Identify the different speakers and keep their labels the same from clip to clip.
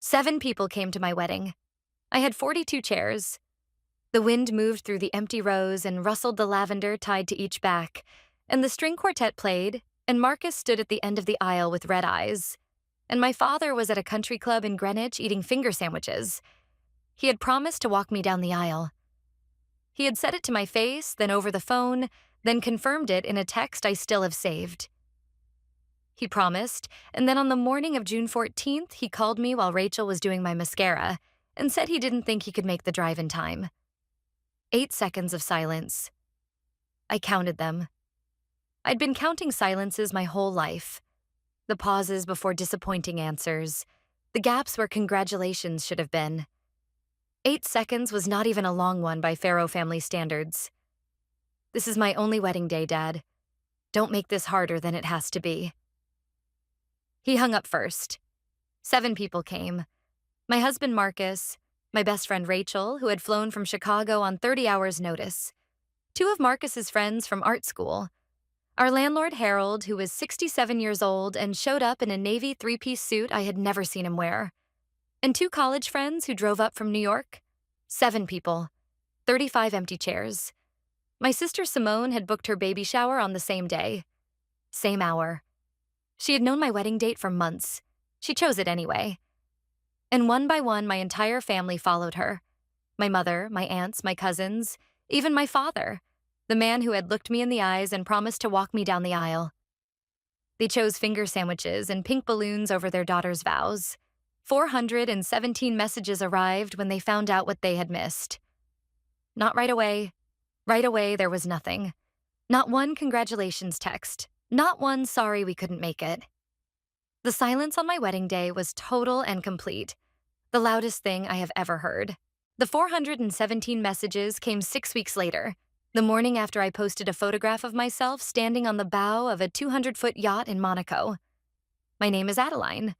Speaker 1: 7 people came to my wedding. I had 42 chairs. The wind moved through the empty rows and rustled the lavender tied to each back, and the string quartet played, and Marcus stood at the end of the aisle with red eyes, and my father was at a country club in Greenwich eating finger sandwiches. He had promised to walk me down the aisle. He had said it to my face, then over the phone, then confirmed it in a text I still have saved. He promised, and then on the morning of June 14th, he called me while Rachel was doing my mascara and said he didn't think he could make the drive in time. 8 seconds of silence. I counted them. I'd been counting silences my whole life. The pauses before disappointing answers. The gaps where congratulations should have been. 8 seconds was not even a long one by Pharaoh family standards. This is my only wedding day, Dad. Don't make this harder than it has to be. He hung up first. 7 people came. My husband, Marcus, my best friend, Rachel, who had flown from Chicago on 30 hours' notice, 2 of Marcus's friends from art school, our landlord, Harold, who was 67 years old and showed up in a navy 3-piece suit I had never seen him wear, and 2 college friends who drove up from New York. 7 people, 35 empty chairs. My sister Simone had booked her baby shower on the same day. Same hour. She had known my wedding date for months. She chose it anyway. And one by one, my entire family followed her. My mother, my aunts, my cousins, even my father, the man who had looked me in the eyes and promised to walk me down the aisle. They chose finger sandwiches and pink balloons over their daughter's vows. 417 messages arrived when they found out what they had missed. Not right away. Right away, there was nothing. Not one congratulations text. Not one sorry we couldn't make it. The silence on my wedding day was total and complete, the loudest thing I have ever heard. The 417 messages came 6 weeks later, the morning after I posted a photograph of myself standing on the bow of a 200-foot yacht in Monaco. My name is Adeline.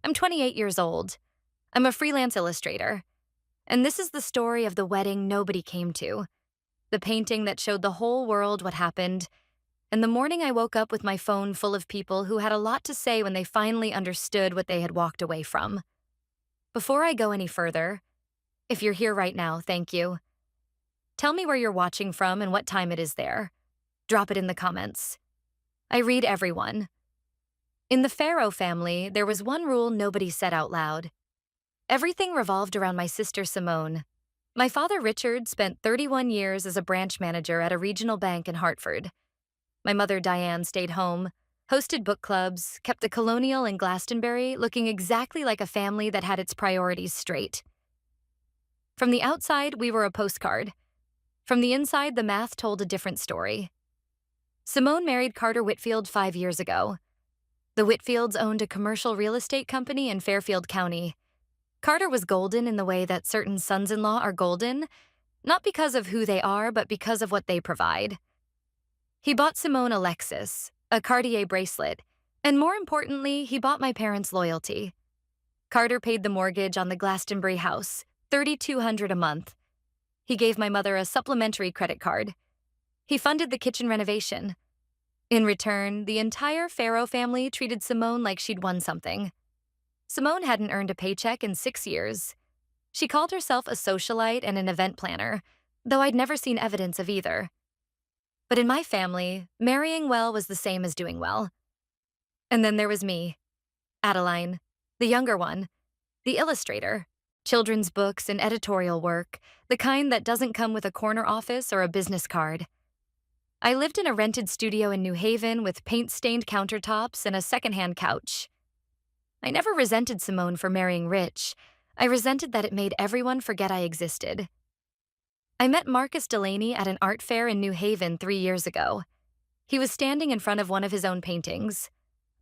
Speaker 1: I'm 28 years old. I'm a freelance illustrator. And this is the story of the wedding nobody came to, the painting that showed the whole world what happened, and the morning I woke up with my phone full of people who had a lot to say when they finally understood what they had walked away from. Before I go any further, if you're here right now, thank you. Tell me where you're watching from and what time it is there. Drop it in the comments. I read everyone. In the Pharaoh family, there was one rule nobody said out loud. Everything revolved around my sister Simone. My father Richard spent 31 years as a branch manager at a regional bank in Hartford. My mother Diane stayed home, hosted book clubs, kept the Colonial in Glastonbury looking exactly like a family that had its priorities straight. From the outside, we were a postcard. From the inside, the math told a different story. Simone married Carter Whitfield 5 years ago. The Whitfields owned a commercial real estate company in Fairfield County. Carter was golden in the way that certain sons-in-law are golden, not because of who they are, but because of what they provide. He bought Simone a Lexus, a Cartier bracelet, and more importantly, he bought my parents' loyalty. Carter paid the mortgage on the Glastonbury house, $3,200 a month. He gave my mother a supplementary credit card. He funded the kitchen renovation. In return, the entire Pharaoh family treated Simone like she'd won something. Simone hadn't earned a paycheck in 6 years. She called herself a socialite and an event planner, though I'd never seen evidence of either. But in my family, marrying well was the same as doing well. And then there was me, Adeline, the younger one, the illustrator, children's books and editorial work, the kind that doesn't come with a corner office or a business card. I lived in a rented studio in New Haven with paint-stained countertops and a secondhand couch. I never resented Simone for marrying rich. I resented that it made everyone forget I existed. I met Marcus Delaney at an art fair in New Haven 3 years ago. He was standing in front of one of his own paintings.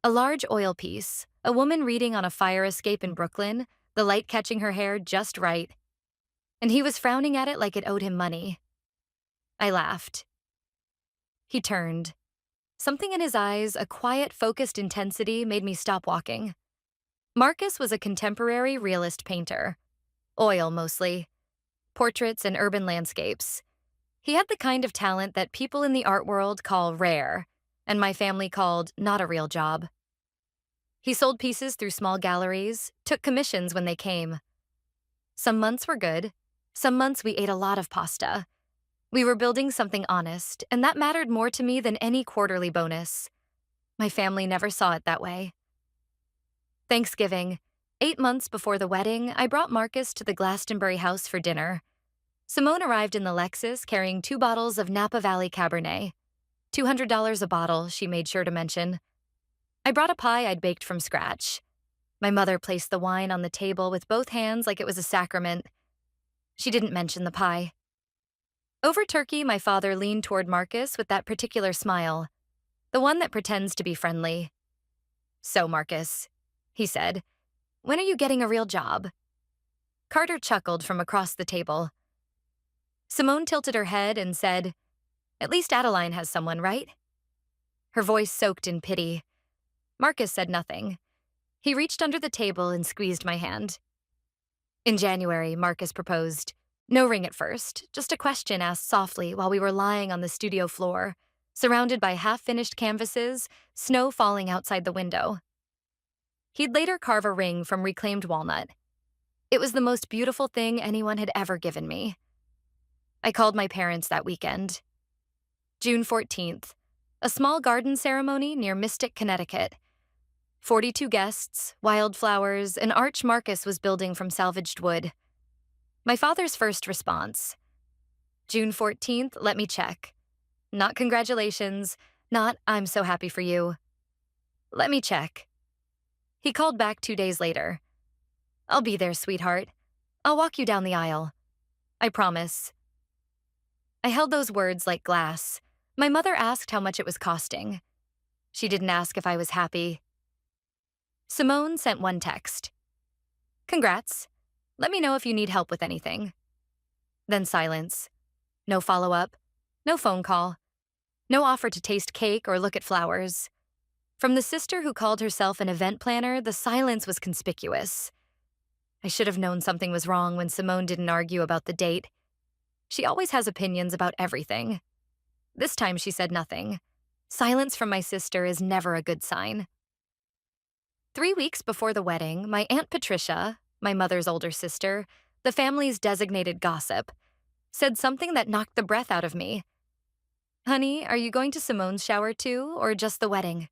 Speaker 1: A large oil piece, a woman reading on a fire escape in Brooklyn, the light catching her hair just right. And he was frowning at it like it owed him money. I laughed. He turned. Something in his eyes, a quiet, focused intensity, made me stop walking. Marcus was a contemporary realist painter. Oil, mostly. Portraits and urban landscapes. He had the kind of talent that people in the art world call rare, and my family called not a real job. He sold pieces through small galleries, took commissions when they came. Some months were good. Some months we ate a lot of pasta. We were building something honest, and that mattered more to me than any quarterly bonus. My family never saw it that way. Thanksgiving, 8 months before the wedding, I brought Marcus to the Glastonbury house for dinner. Simone arrived in the Lexus carrying 2 bottles of Napa Valley Cabernet. $200 a bottle, she made sure to mention. I brought a pie I'd baked from scratch. My mother placed the wine on the table with both hands like it was a sacrament. She didn't mention the pie. Over turkey, my father leaned toward Marcus with that particular smile, the one that pretends to be friendly. "So, Marcus," he said, "when are you getting a real job?" Carter chuckled from across the table. Simone tilted her head and said, "At least Adeline has someone, right?" Her voice soaked in pity. Marcus said nothing. He reached under the table and squeezed my hand. In January, Marcus proposed. No ring at first, just a question asked softly while we were lying on the studio floor, surrounded by half-finished canvases, snow falling outside the window. He'd later carve a ring from reclaimed walnut. It was the most beautiful thing anyone had ever given me. I called my parents that weekend. June 14th, a small garden ceremony near Mystic, Connecticut. 42 guests, wildflowers, an arch Marcus was building from salvaged wood. My father's first response: "June 14th, let me check. Not congratulations, not I'm so happy for you. Let me check." He called back 2 days later. "I'll be there, sweetheart. I'll walk you down the aisle. I promise." I held those words like glass. My mother asked how much it was costing. She didn't ask if I was happy. Simone sent one text. "Congrats. Let me know if you need help with anything." Then silence. No follow-up. No phone call. No offer to taste cake or look at flowers. From the sister who called herself an event planner, the silence was conspicuous. I should have known something was wrong when Simone didn't argue about the date. She always has opinions about everything. This time she said nothing. Silence from my sister is never a good sign. 3 weeks before the wedding, my Aunt Patricia, my mother's older sister, the family's designated gossip, said something that knocked the breath out of me. "Honey, are you going to Simone's shower too, or just the wedding?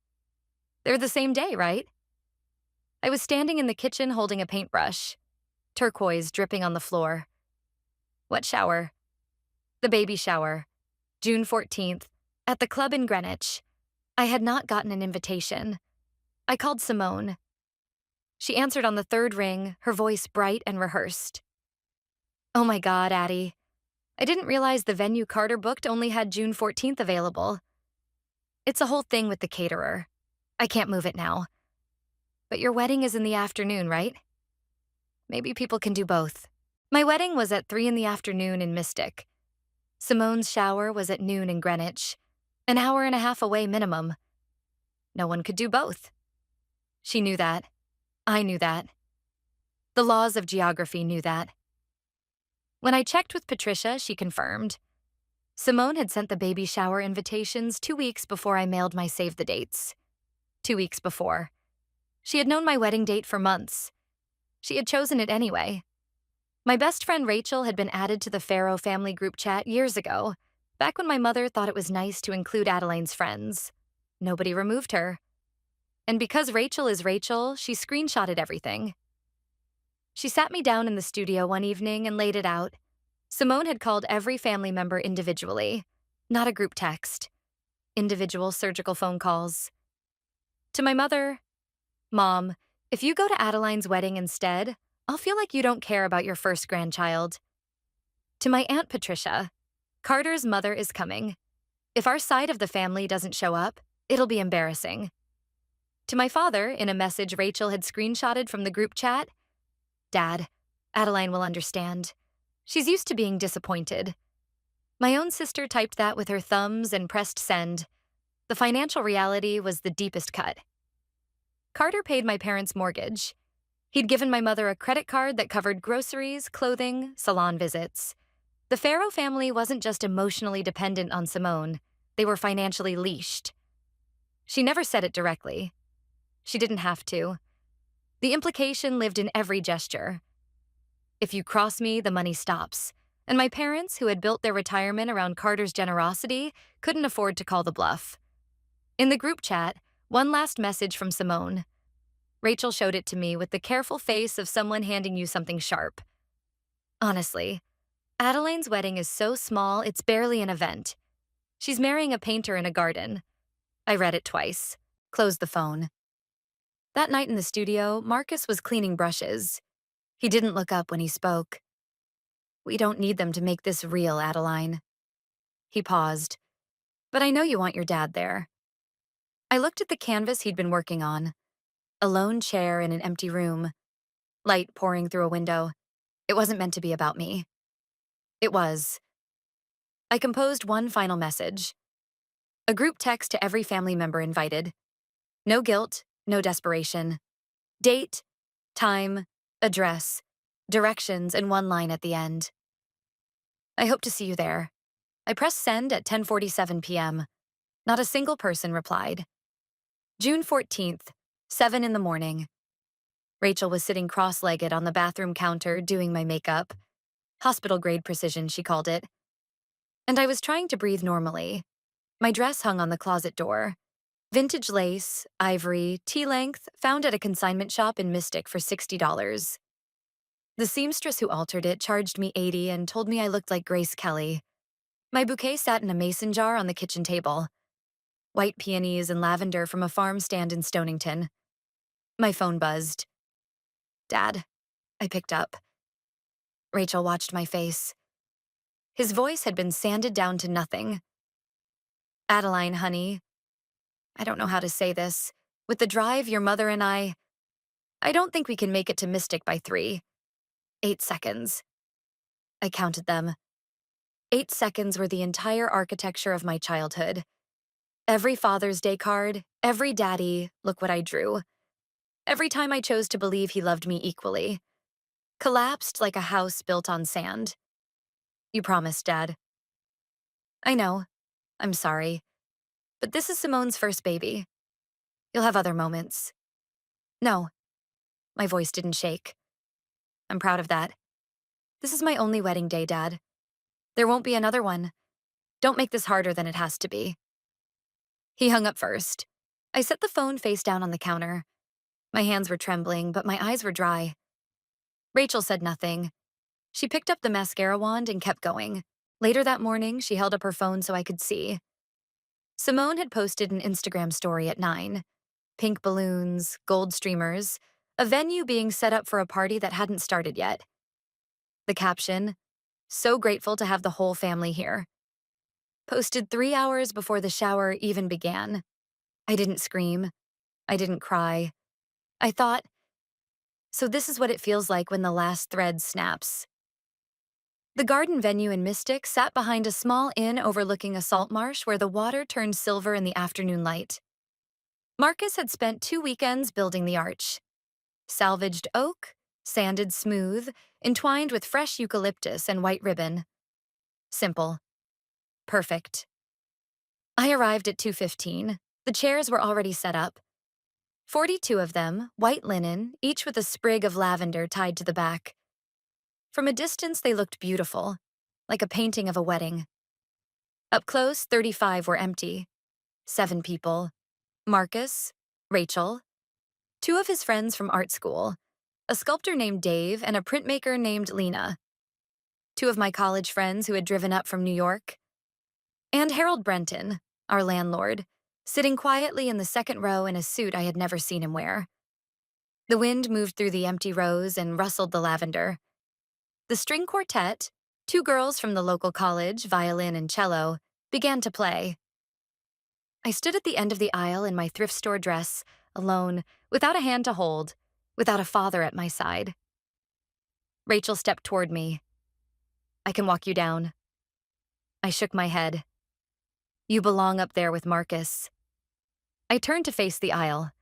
Speaker 1: They're the same day, right?" I was standing in the kitchen holding a paintbrush, turquoise dripping on the floor. "What shower?" "The baby shower. June 14th, at the club in Greenwich." I had not gotten an invitation. I called Simone. She answered on the 3rd ring, her voice bright and rehearsed. "Oh my God, Addie. I didn't realize the venue Carter booked only had June 14th available. It's a whole thing with the caterer. I can't move it now. But your wedding is in the afternoon, right? Maybe people can do both." My wedding was at 3 in the afternoon in Mystic. Simone's shower was at noon in Greenwich, an hour and a half away minimum. No one could do both. She knew that. I knew that. The laws of geography knew that. When I checked with Patricia, she confirmed. Simone had sent the baby shower invitations 2 weeks before I mailed my save the dates. 2 weeks before. She had known my wedding date for months. She had chosen it anyway. My best friend Rachel had been added to the Farrow family group chat years ago, back when my mother thought it was nice to include Adeline's friends. Nobody removed her. And because Rachel is Rachel, she screenshotted everything. She sat me down in the studio one evening and laid it out. Simone had called every family member individually, not a group text. Individual surgical phone calls. To my mother, "Mom, if you go to Adeline's wedding instead, I'll feel like you don't care about your first grandchild." To my Aunt Patricia, "Carter's mother is coming. If our side of the family doesn't show up, it'll be embarrassing." To my father, in a message Rachel had screenshotted from the group chat, "Dad, Adeline will understand. She's used to being disappointed." My own sister typed that with her thumbs and pressed send. The financial reality was the deepest cut. Carter paid my parents' mortgage. He'd given my mother a credit card that covered groceries, clothing, salon visits. The Farrow family wasn't just emotionally dependent on Simone, they were financially leashed. She never said it directly. She didn't have to. The implication lived in every gesture. If you cross me, the money stops. And my parents, who had built their retirement around Carter's generosity, couldn't afford to call the bluff. In the group chat, one last message from Simone. Rachel showed it to me with the careful face of someone handing you something sharp. Honestly, Adeline's wedding is so small it's barely an event. She's marrying a painter in a garden. I read it twice. Closed the phone. That night in the studio, Marcus was cleaning brushes. He didn't look up when he spoke. We don't need them to make this real, Adeline. He paused. But I know you want your dad there. I looked at the canvas he'd been working on. A lone chair in an empty room. Light pouring through a window. It wasn't meant to be about me. It was. I composed one final message. A group text to every family member invited. No guilt, no desperation. Date, time, address, directions, and one line at the end. I hope to see you there. I pressed send at 10:47 p.m. Not a single person replied. June 14th, 7 in the morning. Rachel was sitting cross-legged on the bathroom counter doing my makeup. Hospital-grade precision, she called it. And I was trying to breathe normally. My dress hung on the closet door. Vintage lace, ivory, tea-length, found at a consignment shop in Mystic for $60. The seamstress who altered it charged me $80 and told me I looked like Grace Kelly. My bouquet sat in a mason jar on the kitchen table. White peonies and lavender from a farm stand in Stonington. My phone buzzed. Dad. I picked up. Rachel watched my face. His voice had been sanded down to nothing. Adeline, honey. I don't know how to say this. With the drive, your mother and I don't think we can make it to Mystic by 3. 8 seconds. I counted them. 8 seconds were the entire architecture of my childhood. Every Father's Day card, every daddy, look what I drew. Every time I chose to believe he loved me equally. Collapsed like a house built on sand. You promised, Dad. I know. I'm sorry. But this is Simone's first baby. You'll have other moments. No. My voice didn't shake. I'm proud of that. This is my only wedding day, Dad. There won't be another one. Don't make this harder than it has to be. He hung up first. I set the phone face down on the counter. My hands were trembling, but my eyes were dry. Rachel said nothing. She picked up the mascara wand and kept going. Later that morning, she held up her phone so I could see. Simone had posted an Instagram story at 9. Pink balloons, gold streamers, a venue being set up for a party that hadn't started yet. The caption, so grateful to have the whole family here. Posted 3 hours before the shower even began. I didn't scream. I didn't cry. I thought, so this is what it feels like when the last thread snaps. The garden venue in Mystic sat behind a small inn overlooking a salt marsh where the water turned silver in the afternoon light. Marcus had spent 2 weekends building the arch. Salvaged oak, sanded smooth, entwined with fresh eucalyptus and white ribbon. Simple. Perfect. I arrived at 2:15. The chairs were already set up. 42 of them, white linen, each with a sprig of lavender tied to the back. From a distance, they looked beautiful, like a painting of a wedding. Up close, 35 were empty. 7 people. Marcus, Rachel, 2 of his friends from art school, a sculptor named Dave and a printmaker named Lena, 2 of my college friends who had driven up from New York, and Harold Brenton, our landlord, sitting quietly in the second row in a suit I had never seen him wear. The wind moved through the empty rows and rustled the lavender. The string quartet, 2 girls from the local college, violin and cello, began to play. I stood at the end of the aisle in my thrift store dress, alone, without a hand to hold, without a father at my side. Rachel stepped toward me. I can walk you down. I shook my head. You belong up there with Marcus. I turned to face the aisle.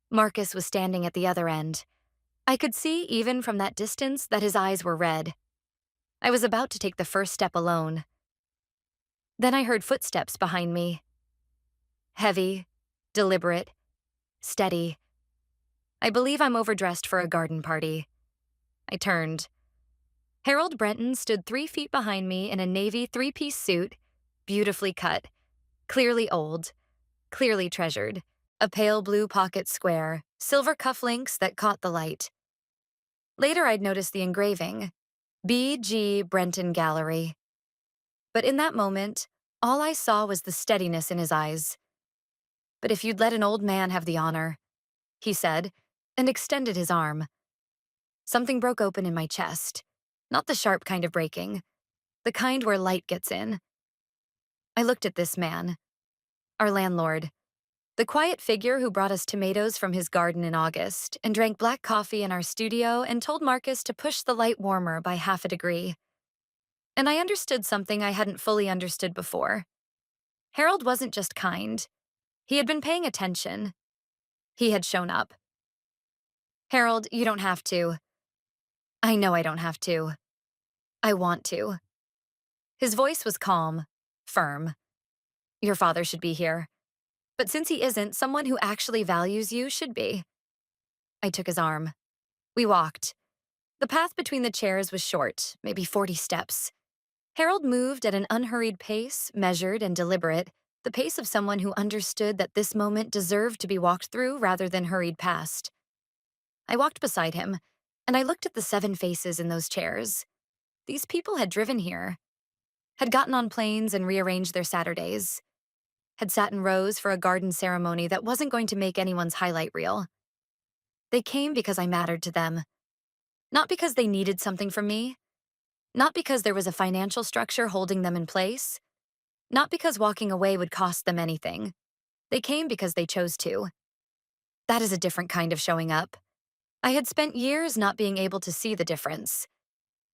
Speaker 1: Marcus was standing at the other end. I could see, even from that distance, that his eyes were red. I was about to take the first step alone. Then I heard footsteps behind me. Heavy, deliberate, steady. I believe I'm overdressed for a garden party. I turned. Harold Brenton stood 3 feet behind me in a navy three-piece suit, beautifully cut, clearly old, clearly treasured, a pale blue pocket square, silver cufflinks that caught the light. Later I'd noticed the engraving, B.G. Brenton Gallery. But in that moment, all I saw was the steadiness in his eyes. "But if you'd let an old man have the honor," he said, and extended his arm. Something broke open in my chest. Not the sharp kind of breaking, the kind where light gets in. I looked at this man, our landlord, the quiet figure who brought us tomatoes from his garden in August and drank black coffee in our studio and told Marcus to push the light warmer by half a degree. And I understood something I hadn't fully understood before. Harold wasn't just kind. He had been paying attention. He had shown up. "Harold, you don't have to." "I know I don't have to. I want to." His voice was calm, firm. "Your father should be here. But since he isn't, someone who actually values you should be." I took his arm. We walked. The path between the chairs was short, maybe 40 steps. Harold moved at an unhurried pace, measured and deliberate, the pace of someone who understood that this moment deserved to be walked through rather than hurried past. I walked beside him, and I looked at the 7 faces in those chairs. These people had driven here, had gotten on planes and rearranged their Saturdays, had sat in rows for a garden ceremony that wasn't going to make anyone's highlight reel. They came because I mattered to them. Not because they needed something from me. Not because there was a financial structure holding them in place. Not because walking away would cost them anything. They came because they chose to. That is a different kind of showing up. I had spent years not being able to see the difference.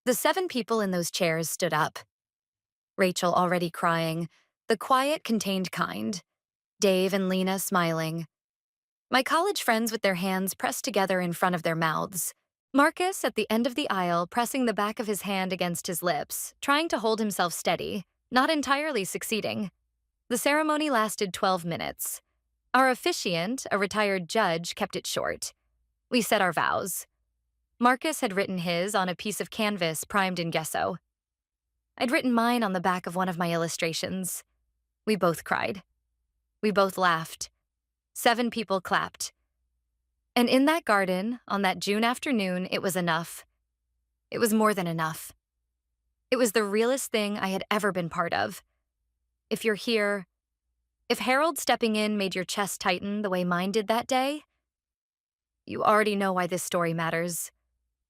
Speaker 1: The 7 people in those chairs stood up. Rachel already crying, the quiet, contained kind. Dave and Lena smiling. My college friends with their hands pressed together in front of their mouths. Marcus at the end of the aisle pressing the back of his hand against his lips, trying to hold himself steady, not entirely succeeding. The ceremony lasted 12 minutes. Our officiant, a retired judge, kept it short. We said our vows. Marcus had written his on a piece of canvas primed in gesso. I'd written mine on the back of one of my illustrations. We both cried. We both laughed. 7 people clapped. And in that garden, on that June afternoon, it was enough. It was more than enough. It was the realest thing I had ever been part of. If you're here, if Harold stepping in made your chest tighten the way mine did that day, you already know why this story matters.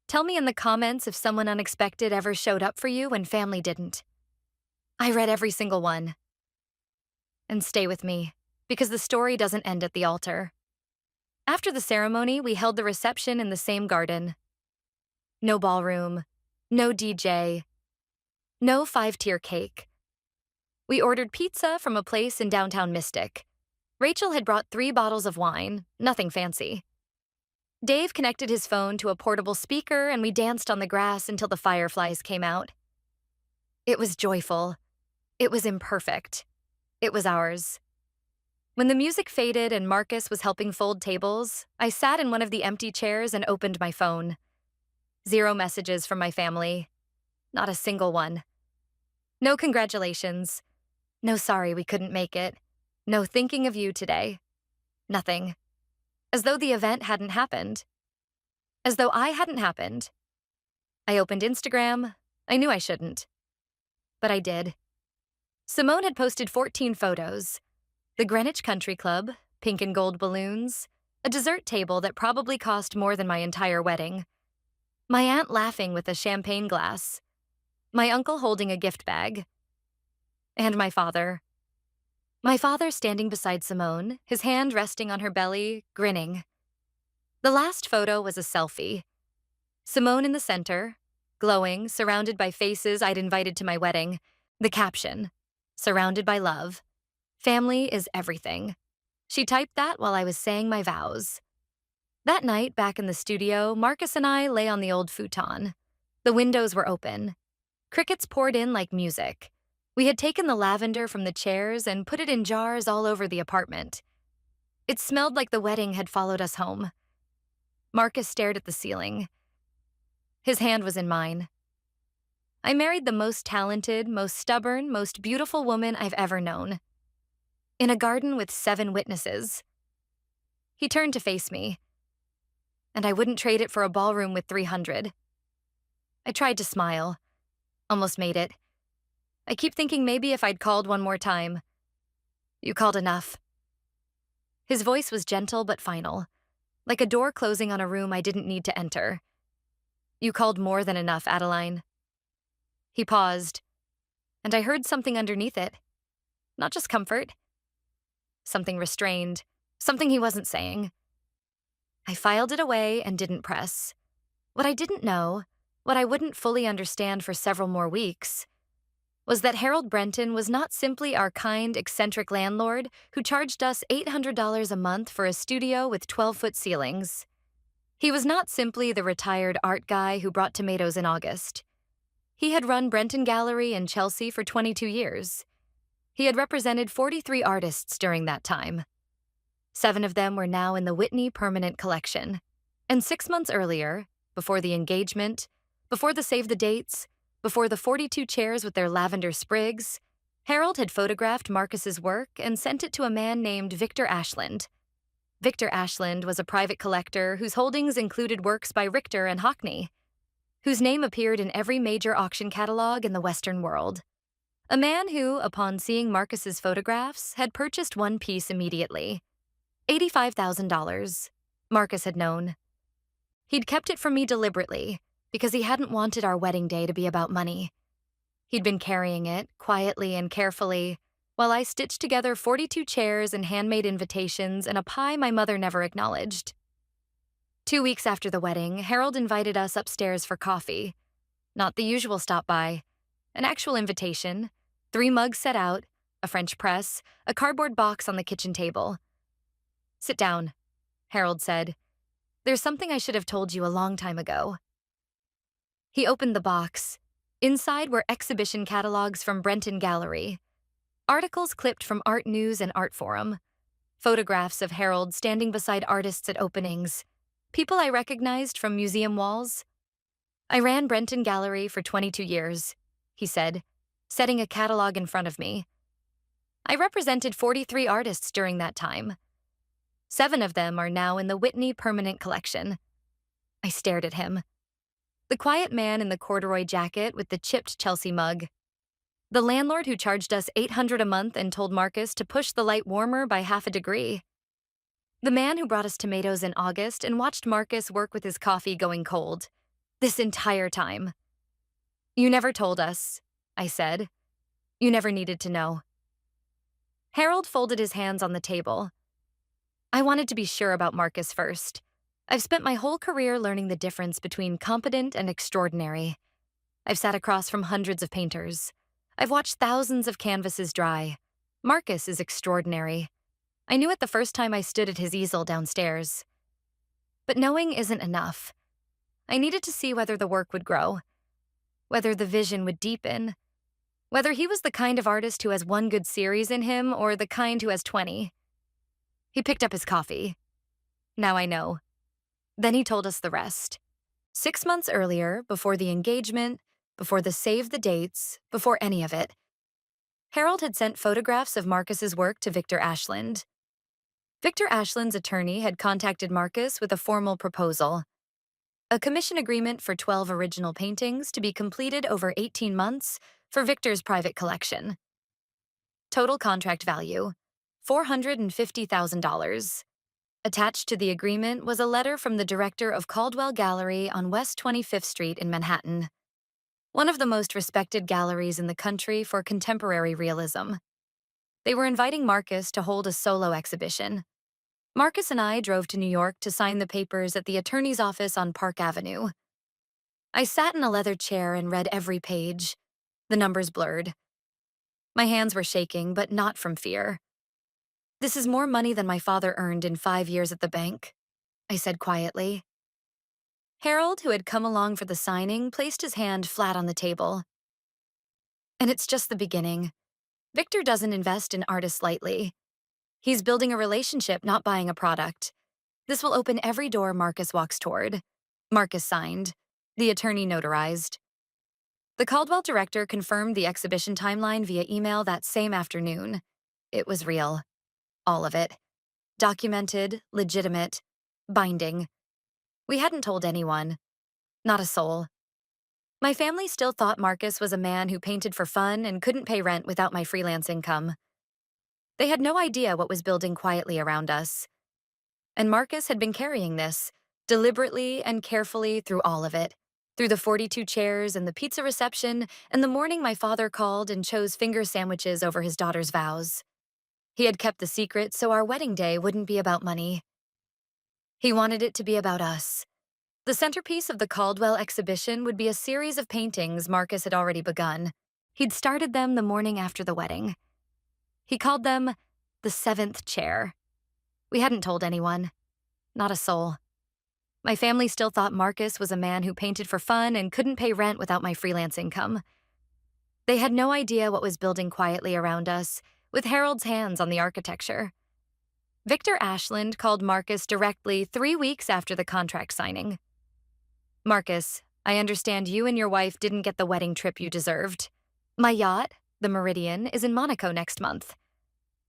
Speaker 1: Tell me in the comments if someone unexpected ever showed up for you when family didn't. I read every single one. And stay with me, because the story doesn't end at the altar. After the ceremony, we held the reception in the same garden. No ballroom, no DJ, no 5-tier cake. We ordered pizza from a place in downtown Mystic. Rachel had brought 3 bottles of wine, nothing fancy. Dave connected his phone to a portable speaker and we danced on the grass until the fireflies came out. It was joyful. It was imperfect. It was ours. When the music faded and Marcus was helping fold tables, I sat in one of the empty chairs and opened my phone. 0 messages from my family. Not a single one. No congratulations. No sorry we couldn't make it. No thinking of you today. Nothing. As though the event hadn't happened. As though I hadn't happened. I opened Instagram. I knew I shouldn't. But I did. Simone had posted 14 photos. The Greenwich Country Club, pink and gold balloons, a dessert table that probably cost more than my entire wedding, my aunt laughing with a champagne glass, my uncle holding a gift bag, and my father. My father standing beside Simone, his hand resting on her belly, grinning. The last photo was a selfie. Simone in the center, glowing, surrounded by faces I'd invited to my wedding. The caption, "Surrounded by love. Family is everything." She typed that while I was saying my vows. That night, back in the studio, Marcus and I lay on the old futon. The windows were open. Crickets poured in like music. We had taken the lavender from the chairs and put it in jars all over the apartment. It smelled like the wedding had followed us home. Marcus stared at the ceiling. His hand was in mine. I married the most talented, most stubborn, most beautiful woman I've ever known. In a garden with 7 witnesses. He turned to face me, and I wouldn't trade it for a ballroom with 300. I tried to smile. Almost made it. I keep thinking maybe if I'd called one more time. You called enough. His voice was gentle but final, like a door closing on a room I didn't need to enter. You called more than enough, Adeline. He paused, and I heard something underneath it. Not just comfort. Something restrained. Something he wasn't saying. I filed it away and didn't press. What I didn't know, what I wouldn't fully understand for several more weeks, was that Harold Brenton was not simply our kind, eccentric landlord who charged us $800 a month for a studio with 12-foot ceilings. He was not simply the retired art guy who brought tomatoes in August. He had run Brenton Gallery in Chelsea for 22 years. He had represented 43 artists during that time. 7 of them were now in the Whitney Permanent Collection. And 6 months earlier, before the engagement, before the save the dates, before the 42 chairs with their lavender sprigs, Harold had photographed Marcus's work and sent it to a man named Victor Ashland. Victor Ashland was a private collector whose holdings included works by Richter and Hockney, whose name appeared in every major auction catalog in the Western world. A man who, upon seeing Marcus's photographs, had purchased one piece immediately. $85,000. Marcus had known. He'd kept it from me deliberately, because he hadn't wanted our wedding day to be about money. He'd been carrying it, quietly and carefully, while I stitched together 42 chairs and handmade invitations and a pie my mother never acknowledged. 2 weeks after the wedding, Harold invited us upstairs for coffee. Not the usual stop-by. An actual invitation, 3 mugs set out, a French press, a cardboard box on the kitchen table. Sit down, Harold said. There's something I should have told you a long time ago. He opened the box. Inside were exhibition catalogs from Brenton Gallery, articles clipped from Art News and Art Forum, photographs of Harold standing beside artists at openings, people I recognized from museum walls. I ran Brenton Gallery for 22 years, he said, setting a catalog in front of me. I represented 43 artists during that time. 7 of them are now in the Whitney Permanent Collection. I stared at him. The quiet man in the corduroy jacket with the chipped Chelsea mug. The landlord who charged us $800 a month and told Marcus to push the light warmer by half a degree. The man who brought us tomatoes in August and watched Marcus work with his coffee going cold. This entire time. You never told us, I said. You never needed to know. Harold folded his hands on the table. I wanted to be sure about Marcus first. I've spent my whole career learning the difference between competent and extraordinary. I've sat across from hundreds of painters. I've watched thousands of canvases dry. Marcus is extraordinary. I knew it the first time I stood at his easel downstairs. But knowing isn't enough. I needed to see whether the work would grow, whether the vision would deepen, whether he was the kind of artist who has one good series in him or the kind who has 20. He picked up his coffee. Now I know. Then he told us the rest. 6 months earlier, before the engagement, before the save the dates, before any of it, Harold had sent photographs of Marcus's work to Victor Ashland. Victor Ashland's attorney had contacted Marcus with a formal proposal. A commission agreement for 12 original paintings to be completed over 18 months for Victor's private collection. Total contract value, $450,000. Attached to the agreement was a letter from the director of Caldwell Gallery on West 25th Street in Manhattan, one of the most respected galleries in the country for contemporary realism. They were inviting Marcus to hold a solo exhibition. Marcus and I drove to New York to sign the papers at the attorney's office on Park Avenue. I sat in a leather chair and read every page. The numbers blurred. My hands were shaking, but not from fear. This is more money than my father earned in 5 years at the bank, I said quietly. Harold, who had come along for the signing, placed his hand flat on the table. And it's just the beginning. Victor doesn't invest in artists lightly. He's building a relationship, not buying a product. This will open every door Marcus walks toward. Marcus signed. The attorney notarized. The Caldwell director confirmed the exhibition timeline via email that same afternoon. It was real. All of it. Documented, legitimate, binding. We hadn't told anyone. Not a soul. My family still thought Marcus was a man who painted for fun and couldn't pay rent without my freelance income. They had no idea what was building quietly around us. And Marcus had been carrying this, deliberately and carefully through all of it. Through the 42 chairs and the pizza reception and the morning my father called and chose finger sandwiches over his daughter's vows. He had kept the secret so our wedding day wouldn't be about money. He wanted it to be about us. The centerpiece of the Caldwell exhibition would be a series of paintings Marcus had already begun. He'd started them the morning after the wedding. He called them the 7th chair. We hadn't told anyone. Not a soul. My family still thought Marcus was a man who painted for fun and couldn't pay rent without my freelance income. They had no idea what was building quietly around us, with Harold's hands on the architecture. Victor Ashland called Marcus directly 3 weeks after the contract signing. Marcus, I understand you and your wife didn't get the wedding trip you deserved. My yacht, the Meridian, is in Monaco next month.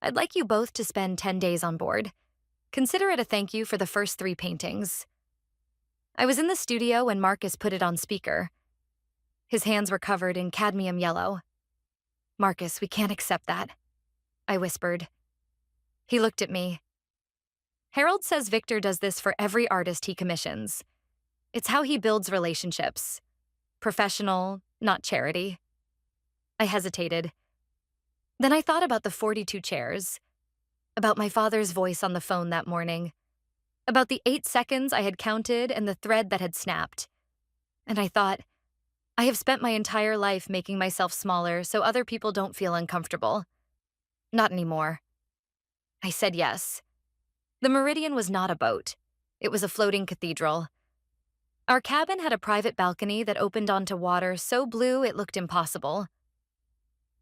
Speaker 1: I'd like you both to spend 10 days on board. Consider it a thank you for the first 3 paintings. I was in the studio when Marcus put it on speaker. His hands were covered in cadmium yellow. Marcus, we can't accept that, I whispered. He looked at me. Harold says Victor does this for every artist he commissions. It's how he builds relationships. Professional, not charity. I hesitated. Then I thought about the 42 chairs, about my father's voice on the phone that morning, about the 8 seconds I had counted and the thread that had snapped. And I thought, I have spent my entire life making myself smaller so other people don't feel uncomfortable. Not anymore. I said yes. The Meridian was not a boat. It was a floating cathedral. Our cabin had a private balcony that opened onto water so blue it looked impossible.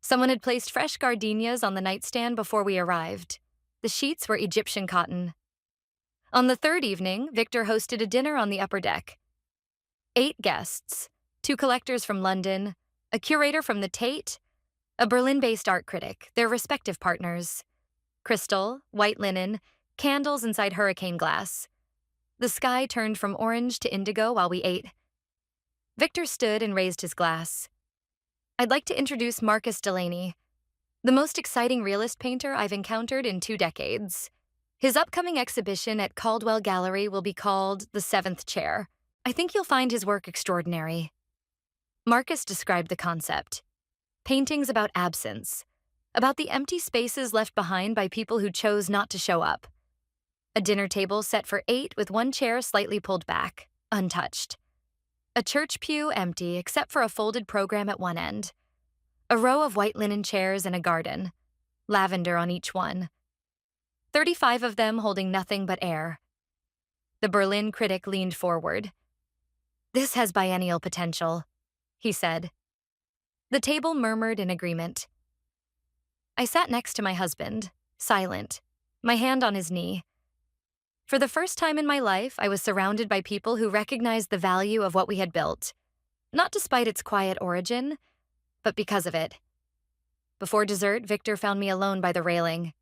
Speaker 1: Someone had placed fresh gardenias on the nightstand before we arrived. The sheets were Egyptian cotton. On the 3rd evening, Victor hosted a dinner on the upper deck. 8 guests, 2 collectors from London, a curator from the Tate, a Berlin-based art critic, their respective partners. Crystal, white linen, candles inside hurricane glass. The sky turned from orange to indigo while we ate. Victor stood and raised his glass. I'd like to introduce Marcus Delaney, the most exciting realist painter I've encountered in 2 decades. His upcoming exhibition at Caldwell Gallery will be called The 7th Chair. I think you'll find his work extraordinary. Marcus described the concept. Paintings about absence, about the empty spaces left behind by people who chose not to show up. A dinner table set for 8 with 1 chair slightly pulled back, untouched. A church pew empty except for a folded program at one end. A row of white linen chairs in a garden, lavender on each one. 35 of them holding nothing but air. The Berlin critic leaned forward. This has biennial potential, he said. The table murmured in agreement. I sat next to my husband, silent, my hand on his knee. For the first time in my life, I was surrounded by people who recognized the value of what we had built, not despite its quiet origin, but because of it. Before dessert, Victor found me alone by the railing.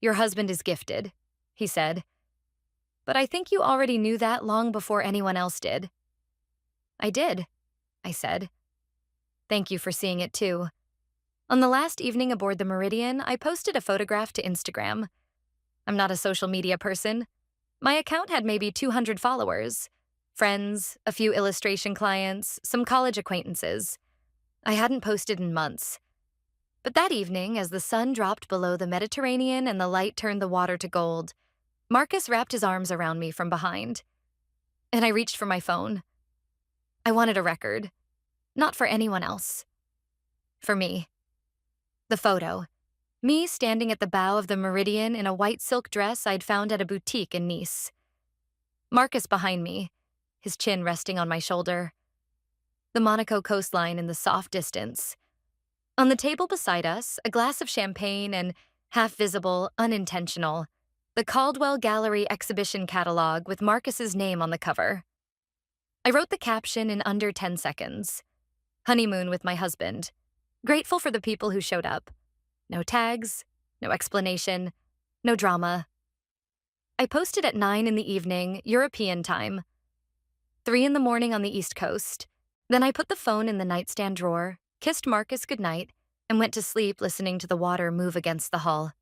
Speaker 1: Your husband is gifted, he said. But I think you already knew that long before anyone else did. I did, I said. Thank you for seeing it too. On the last evening aboard the Meridian, I posted a photograph to Instagram. I'm not a social media person. My account had maybe 200 followers. Friends, a few illustration clients, some college acquaintances. I hadn't posted in months. But that evening, as the sun dropped below the Mediterranean and the light turned the water to gold, Marcus wrapped his arms around me from behind. And I reached for my phone. I wanted a record. Not for anyone else. For me. The photo. Me standing at the bow of the Meridian in a white silk dress I'd found at a boutique in Nice. Marcus behind me, his chin resting on my shoulder. The Monaco coastline in the soft distance. On the table beside us, a glass of champagne and Half visible, unintentional. The Caldwell Gallery exhibition catalog with Marcus's name on the cover. I wrote the caption in under 10 seconds. Honeymoon with my husband. Grateful for the people who showed up. No tags, no explanation, no drama. I posted at 9 in the evening, European time, 3 in the morning on the East Coast. Then I put the phone in the nightstand drawer, kissed Marcus goodnight, and went to sleep listening to the water move against the hull.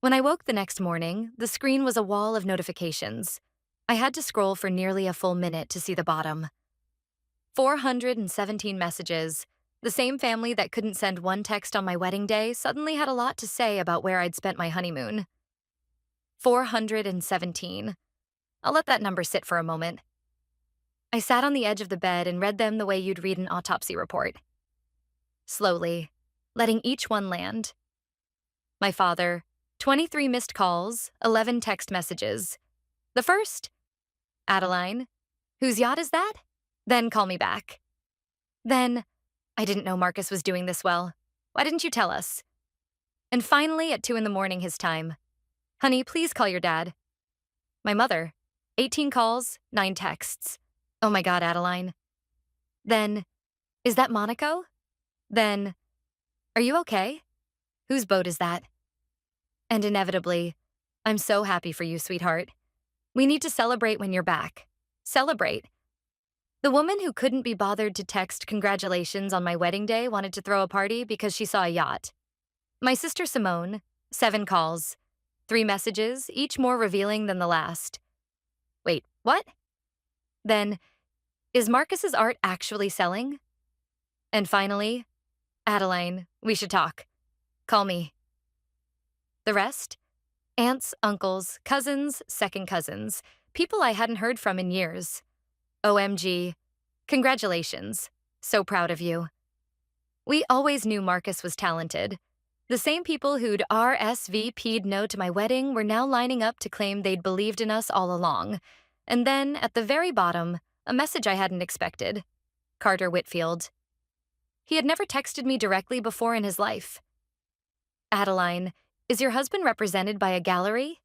Speaker 1: When I woke the next morning, the screen was a wall of notifications. I had to scroll for nearly a full minute to see the bottom. 417 messages. The same family that couldn't send one text on my wedding day suddenly had a lot to say about where I'd spent my honeymoon. 417. I'll let that number sit for a moment. I sat on the edge of the bed and read them the way you'd read an autopsy report. Slowly, letting each one land. My father, 23 missed calls, 11 text messages. The first, Adeline, whose yacht is that? Then call me back. Then, I didn't know Marcus was doing this well. Why didn't you tell us? And finally, at 2 in the morning his time. Honey, please call your dad. My mother, 18 calls, 9 texts. Oh my God, Adeline. Then, is that Monaco? Then, are you okay? Whose boat is that? And inevitably, I'm so happy for you, sweetheart. We need to celebrate when you're back. Celebrate. The woman who couldn't be bothered to text congratulations on my wedding day wanted to throw a party because she saw a yacht. My sister Simone, 7 calls, 3 messages, each more revealing than the last. Wait, what? Then, is Marcus's art actually selling? And finally, Adeline, we should talk. Call me. The rest? Aunts, uncles, cousins, second cousins, people I hadn't heard from in years. OMG. Congratulations. So proud of you. We always knew Marcus was talented. The same people who'd RSVP'd no to my wedding were now lining up to claim they'd believed in us all along. And then, at the very bottom, a message I hadn't expected. Carter Whitfield. He had never texted me directly before in his life. Adeline, is your husband represented by a gallery?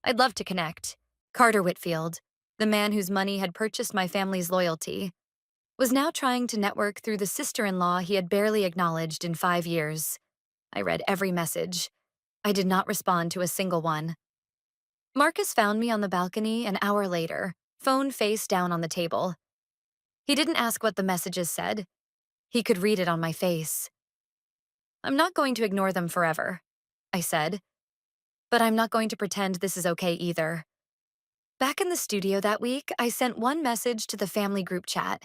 Speaker 1: I'd love to connect. Carter Whitfield, the man whose money had purchased my family's loyalty, was now trying to network through the sister-in-law he had barely acknowledged in 5 years. I read every message. I did not respond to a single one. Marcus found me on the balcony an hour later, phone face down on the table. He didn't ask what the messages said. He could read it on my face. I'm not going to ignore them forever, I said. But I'm not going to pretend this is okay either. Back in the studio that week, I sent one message to the family group chat.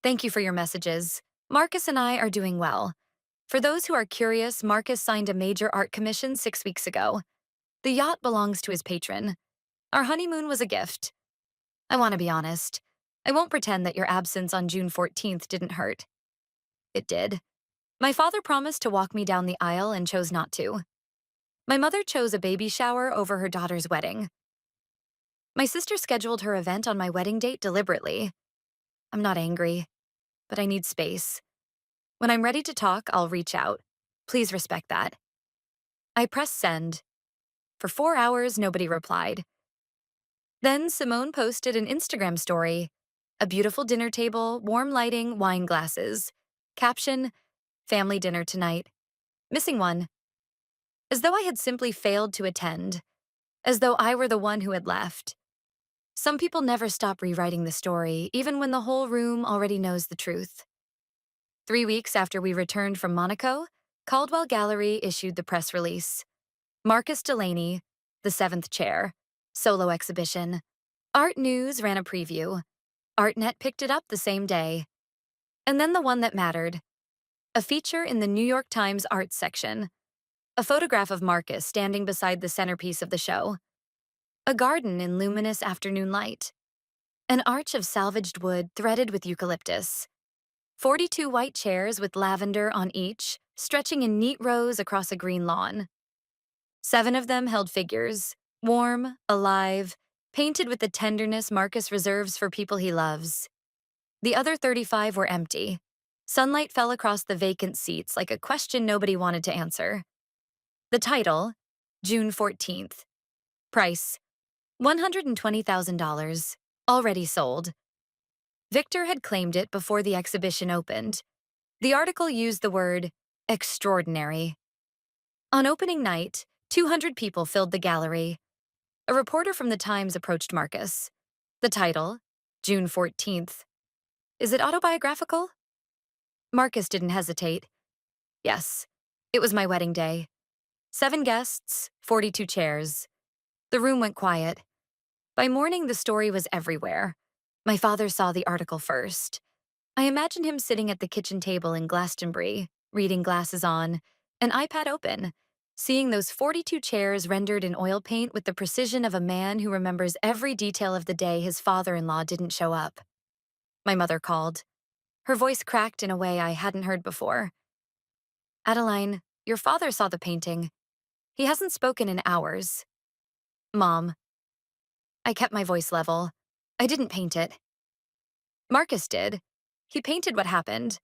Speaker 1: Thank you for your messages. Marcus and I are doing well. For those who are curious, Marcus signed a major art commission 6 weeks ago. The yacht belongs to his patron. Our honeymoon was a gift. I want to be honest. I won't pretend that your absence on June 14th didn't hurt. It did. My father promised to walk me down the aisle and chose not to. My mother chose a baby shower over her daughter's wedding. My sister scheduled her event on my wedding date deliberately. I'm not angry, but I need space. When I'm ready to talk, I'll reach out. Please respect that. I pressed send. For 4 hours, nobody replied. Then Simone posted an Instagram story. A beautiful dinner table, warm lighting, wine glasses. Caption, family dinner tonight. Missing one. As though I had simply failed to attend. As though I were the one who had left. Some people never stop rewriting the story, even when the whole room already knows the truth. 3 weeks after we returned from Monaco, Caldwell Gallery issued the press release. Marcus Delaney, the 7th chair, solo exhibition. Art News ran a preview. ArtNet picked it up the same day. And then the one that mattered. A feature in the New York Times Arts section. A photograph of Marcus standing beside the centerpiece of the show. A garden in luminous afternoon light. An arch of salvaged wood threaded with eucalyptus. 42 white chairs with lavender on each, stretching in neat rows across a green lawn. 7 of them held figures, warm, alive, painted with the tenderness Marcus reserves for people he loves. The other 35 were empty. Sunlight fell across the vacant seats like a question nobody wanted to answer. The title, June 14th. Price, $120,000. Already sold. Victor had claimed it before the exhibition opened. The article used the word extraordinary. On opening night, 200 people filled the gallery. A reporter from the Times approached Marcus. The title, June 14th. Is it autobiographical? Marcus didn't hesitate. Yes, it was my wedding day. 7 guests, 42 chairs. The room went quiet. By morning, the story was everywhere. My father saw the article first. I imagined him sitting at the kitchen table in Glastonbury, reading glasses on, an iPad open, seeing those 42 chairs rendered in oil paint with the precision of a man who remembers every detail of the day his father-in-law didn't show up. My mother called. Her voice cracked in a way I hadn't heard before. Adeline, your father saw the painting. He hasn't spoken in hours. Mom. I kept my voice level. I didn't paint it. Marcus did. He painted what happened.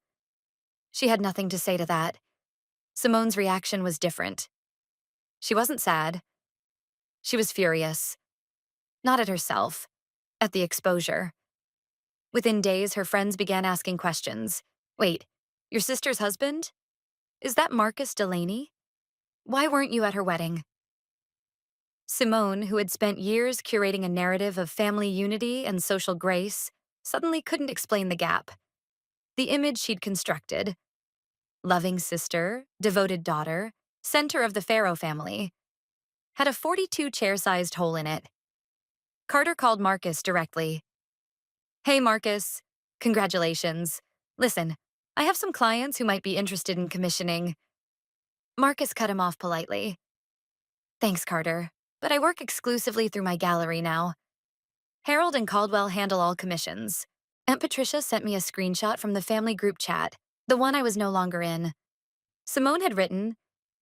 Speaker 1: She had nothing to say to that. Simone's reaction was different. She wasn't sad. She was furious. Not at herself, at the exposure. Within days, her friends began asking questions. Wait, your sister's husband? Is that Marcus Delaney? Why weren't you at her wedding? Simone, who had spent years curating a narrative of family unity and social grace, suddenly couldn't explain the gap. The image she'd constructed, loving sister, devoted daughter, center of the Farrow family, had a 42-chair-sized hole in it. Carter called Marcus directly. Hey, Marcus. Congratulations. Listen, I have some clients who might be interested in commissioning. Marcus cut him off politely. Thanks, Carter, but I work exclusively through my gallery now. Harold and Caldwell handle all commissions. Aunt Patricia sent me a screenshot from the family group chat, the one I was no longer in. Simone had written,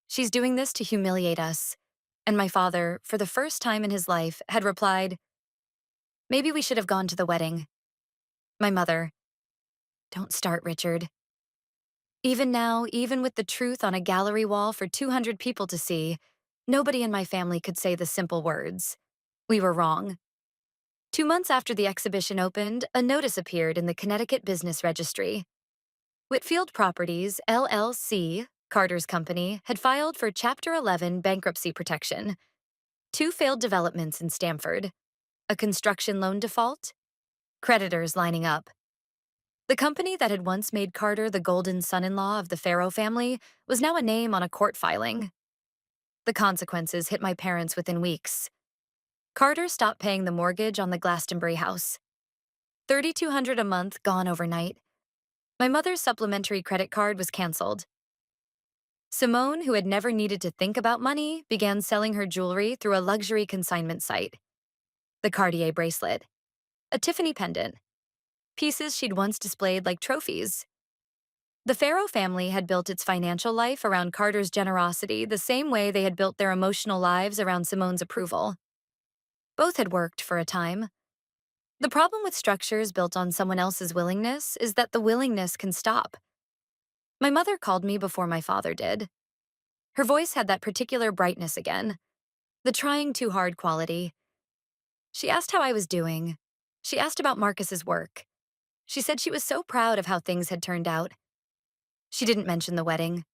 Speaker 1: "She's doing this to humiliate us." And my father, for the first time in his life, had replied, "Maybe we should have gone to the wedding." My mother, "Don't start, Richard." Even now, even with the truth on a gallery wall for 200 people to see, nobody in my family could say the simple words. We were wrong. 2 months after the exhibition opened, a notice appeared in the Connecticut Business Registry. Whitfield Properties, LLC, Carter's company, had filed for Chapter 11 bankruptcy protection. 2 failed developments in Stamford. A construction loan default. Creditors lining up. The company that had once made Carter the golden son-in-law of the Farrow family was now a name on a court filing. The consequences hit my parents within weeks. Carter stopped paying the mortgage on the Glastonbury house. $3,200 a month gone overnight. My mother's supplementary credit card was canceled. Simone, who had never needed to think about money, began selling her jewelry through a luxury consignment site. The Cartier bracelet. A Tiffany pendant. Pieces she'd once displayed like trophies. The Farrow family had built its financial life around Carter's generosity the same way they had built their emotional lives around Simone's approval. Both had worked for a time. The problem with structures built on someone else's willingness is that the willingness can stop. My mother called me before my father did. Her voice had that particular brightness again, the trying too hard quality. She asked how I was doing. She asked about Marcus's work. She said she was so proud of how things had turned out. She didn't mention the wedding.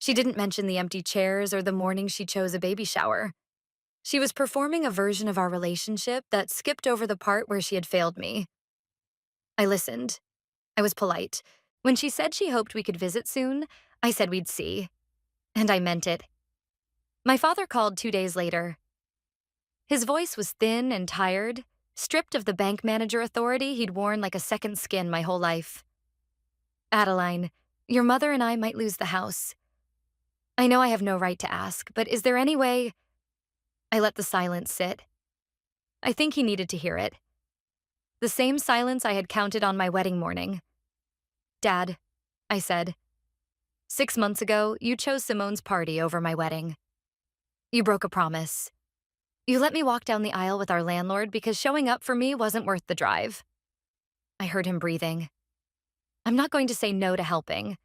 Speaker 1: She didn't mention the empty chairs or the morning she chose a baby shower. She was performing a version of our relationship that skipped over the part where she had failed me. I listened. I was polite. When she said she hoped we could visit soon, I said we'd see. And I meant it. My father called 2 days later. His voice was thin and tired, stripped of the bank manager authority he'd worn like a second skin my whole life. Adeline, your mother and I might lose the house. I know I have no right to ask, but is there any way? I let the silence sit. I think he needed to hear it. The same silence I had counted on my wedding morning. Dad, I said, 6 months ago, you chose Simone's party over my wedding. You broke a promise. You let me walk down the aisle with our landlord because showing up for me wasn't worth the drive. I heard him breathing. I'm not going to say no to helping,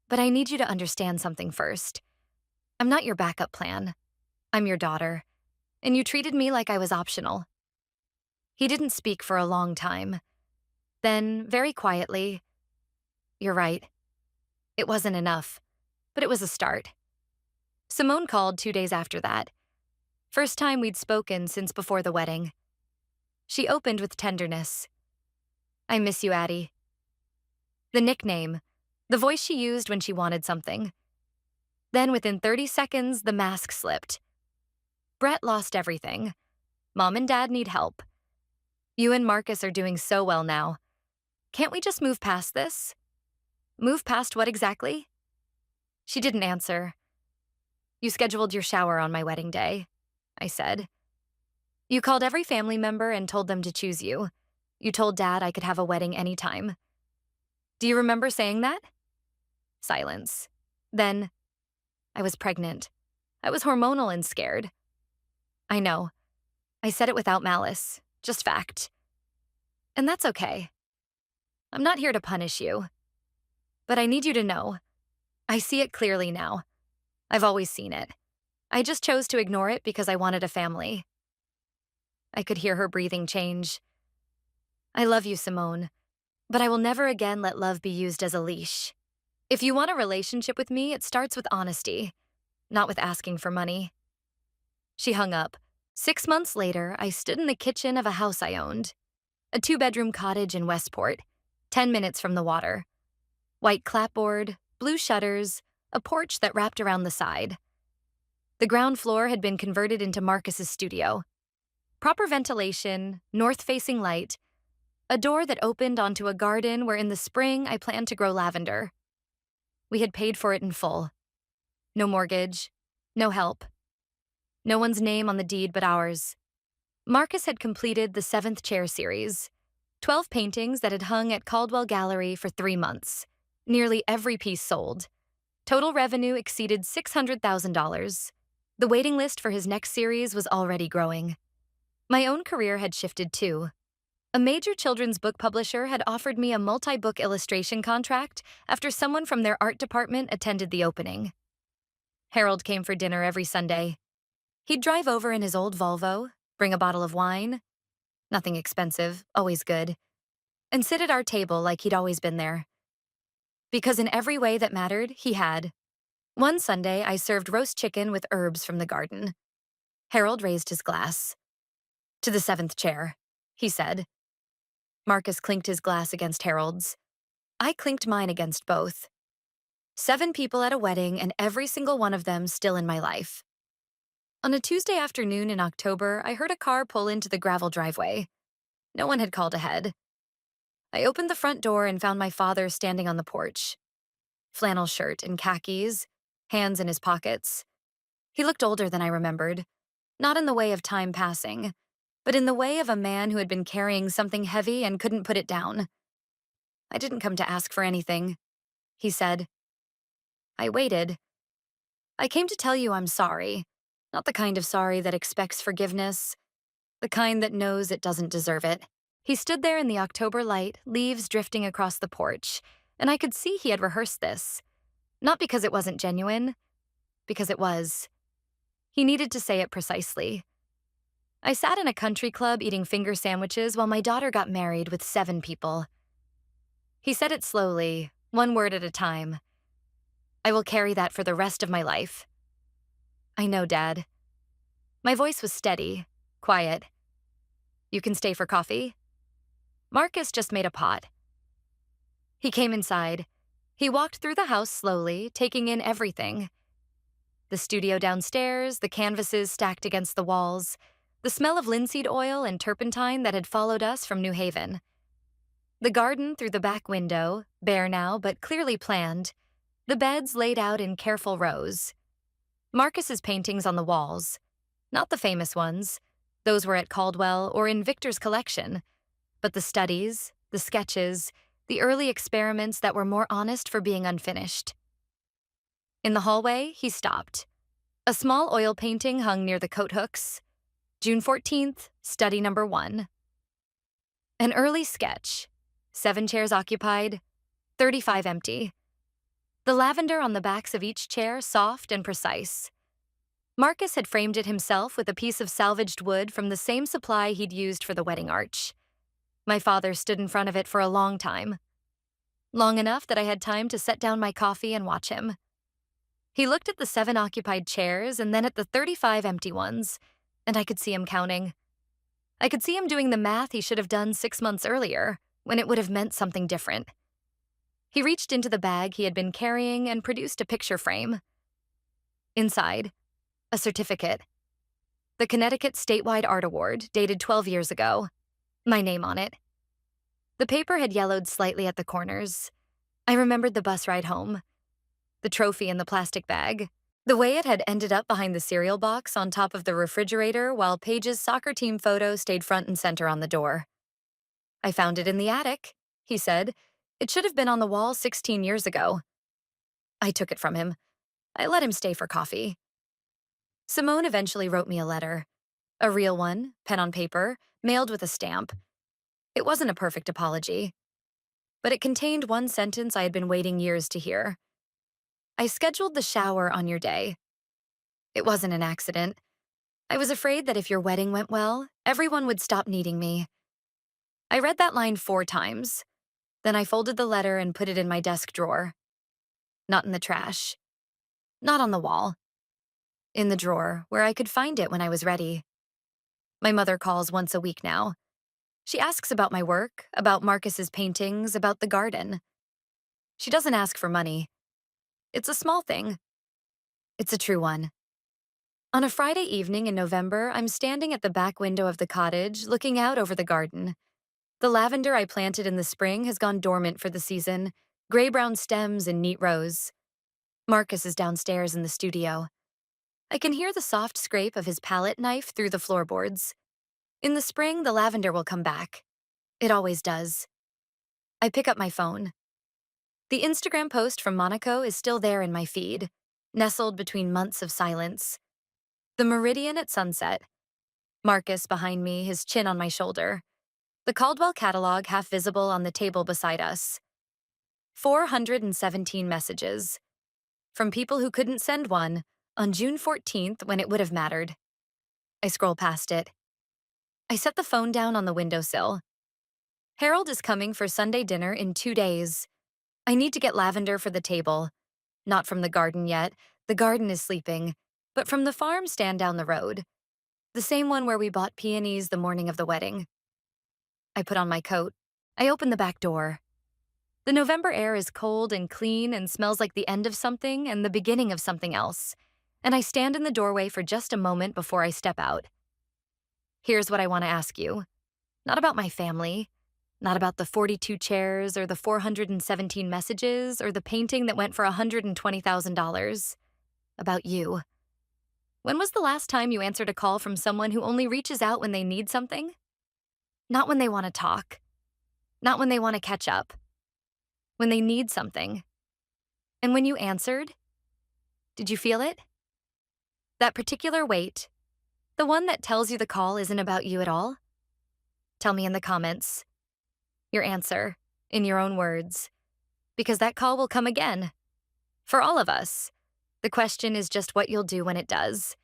Speaker 1: but I need you to understand something first. I'm not your backup plan. I'm your daughter, and you treated me like I was optional. He didn't speak for a long time. Then, very quietly, you're right. It wasn't enough, but it was a start. Simone called 2 days after that. First time we'd spoken since before the wedding. She opened with tenderness. I miss you, Addie. The nickname, the voice she used when she wanted something. Then within 30 seconds, the mask slipped. Brett lost everything. Mom and Dad need help. You and Marcus are doing so well now. Can't we just move past this? Move past what exactly? She didn't answer. You scheduled your shower on my wedding day, I said. You called every family member and told them to choose you. You told Dad I could have a wedding anytime. Do you remember saying that? Silence. Then, I was pregnant. I was hormonal and scared. I know. I said it without malice, just fact. And that's okay. I'm not here to punish you. But I need you to know. I see it clearly now. I've always seen it. I just chose to ignore it because I wanted a family. I could hear her breathing change. I love you, Simone, but I will never again let love be used as a leash. If you want a relationship with me, it starts with honesty, not with asking for money. She hung up. 6 months later, I stood in the kitchen of a house I owned. A 2-bedroom cottage in Westport, 10 minutes from the water. White clapboard, blue shutters, a porch that wrapped around the side. The ground floor had been converted into Marcus's studio. Proper ventilation, north-facing light, a door that opened onto a garden where in the spring I planned to grow lavender. We had paid for it in full. No mortgage, no help. No one's name on the deed but ours. Marcus had completed the 7th chair series, 12 paintings that had hung at Caldwell Gallery for 3 months. Nearly every piece sold. Total revenue exceeded $600,000. The waiting list for his next series was already growing. My own career had shifted too. A major children's book publisher had offered me a multi-book illustration contract after someone from their art department attended the opening. Harold came for dinner every Sunday. He'd drive over in his old Volvo, bring a bottle of wine, nothing expensive, always good, and sit at our table like he'd always been there. Because in every way that mattered, he had. One Sunday, I served roast chicken with herbs from the garden. Harold raised his glass. To the 7th chair, he said. Marcus clinked his glass against Harold's. I clinked mine against both. 7 people at a wedding, and every single one of them still in my life. On a Tuesday afternoon in October, I heard a car pull into the gravel driveway. No one had called ahead. I opened the front door and found my father standing on the porch. Flannel shirt and khakis, hands in his pockets. He looked older than I remembered, not in the way of time passing, but in the way of a man who had been carrying something heavy and couldn't put it down. I didn't come to ask for anything, he said. I waited. I came to tell you I'm sorry, not the kind of sorry that expects forgiveness, the kind that knows it doesn't deserve it. He stood there in the October light, leaves drifting across the porch, and I could see he had rehearsed this. Not because it wasn't genuine, because it was. He needed to say it precisely. I sat in a country club eating finger sandwiches while my daughter got married with 7 people. He said it slowly, one word at a time. I will carry that for the rest of my life. I know, Dad. My voice was steady, quiet. You can stay for coffee? Marcus just made a pot. He came inside. He walked through the house slowly, taking in everything. The studio downstairs, the canvases stacked against the walls, the smell of linseed oil and turpentine that had followed us from New Haven. The garden through the back window, bare now but clearly planned, the beds laid out in careful rows. Marcus's paintings on the walls, not the famous ones, those were at Caldwell or in Victor's collection, but the studies, the sketches, the early experiments that were more honest for being unfinished. In the hallway, he stopped. A small oil painting hung near the coat hooks. June 14th, study number 1. An early sketch. 7 chairs occupied, 35 empty. The lavender on the backs of each chair soft and precise. Marcus had framed it himself with a piece of salvaged wood from the same supply he'd used for the wedding arch. My father stood in front of it for a long time. Long enough that I had time to set down my coffee and watch him. He looked at the 7 occupied chairs and then at the 35 empty ones, and I could see him counting. I could see him doing the math he should have done 6 months earlier, when it would have meant something different. He reached into the bag he had been carrying and produced a picture frame. Inside, a certificate. The Connecticut Statewide Art Award, dated 12 years ago. My name on it. The paper had yellowed slightly at the corners. I remembered the bus ride home. The trophy in the plastic bag. The way it had ended up behind the cereal box on top of the refrigerator while Paige's soccer team photo stayed front and center on the door. "I found it in the attic," he said. "It should have been on the wall 16 years ago." I took it from him. I let him stay for coffee. Simone eventually wrote me a letter. A real one, pen on paper, mailed with a stamp. It wasn't a perfect apology, but it contained one sentence I had been waiting years to hear. "I scheduled the shower on your day. It wasn't an accident. I was afraid that if your wedding went well, everyone would stop needing me." I read that line 4 times. Then I folded the letter and put it in my desk drawer. Not in the trash. Not on the wall. In the drawer, where I could find it when I was ready. My mother calls once a week now. She asks about my work, about Marcus's paintings, about the garden. She doesn't ask for money. It's a small thing. It's a true one. On a Friday evening in November, I'm standing at the back window of the cottage, looking out over the garden. The lavender I planted in the spring has gone dormant for the season, gray-brown stems in neat rows. Marcus is downstairs in the studio. I can hear the soft scrape of his palette knife through the floorboards. In the spring, the lavender will come back. It always does. I pick up my phone. The Instagram post from Monaco is still there in my feed, nestled between months of silence. The meridian at sunset. Marcus behind me, his chin on my shoulder. The Caldwell catalog half visible on the table beside us. 417 messages. From people who couldn't send one on June 14th when it would have mattered. I scroll past it. I set the phone down on the windowsill. Harold is coming for Sunday dinner in 2 days. I need to get lavender for the table. Not from the garden yet. The garden is sleeping. But from the farm stand down the road. The same one where we bought peonies the morning of the wedding. I put on my coat. I open the back door. The November air is cold and clean and smells like the end of something and the beginning of something else. And I stand in the doorway for just a moment before I step out. Here's what I want to ask you. Not about my family. Not about the 42 chairs or the 417 messages or the painting that went for $120,000. About you. When was the last time you answered a call from someone who only reaches out when they need something? Not when they want to talk. Not when they want to catch up. When they need something. And when you answered, did you feel it? That particular weight, the one that tells you the call isn't about you at all? Tell me in the comments. Your answer, in your own words. Because that call will come again. For all of us. The question is just what you'll do when it does.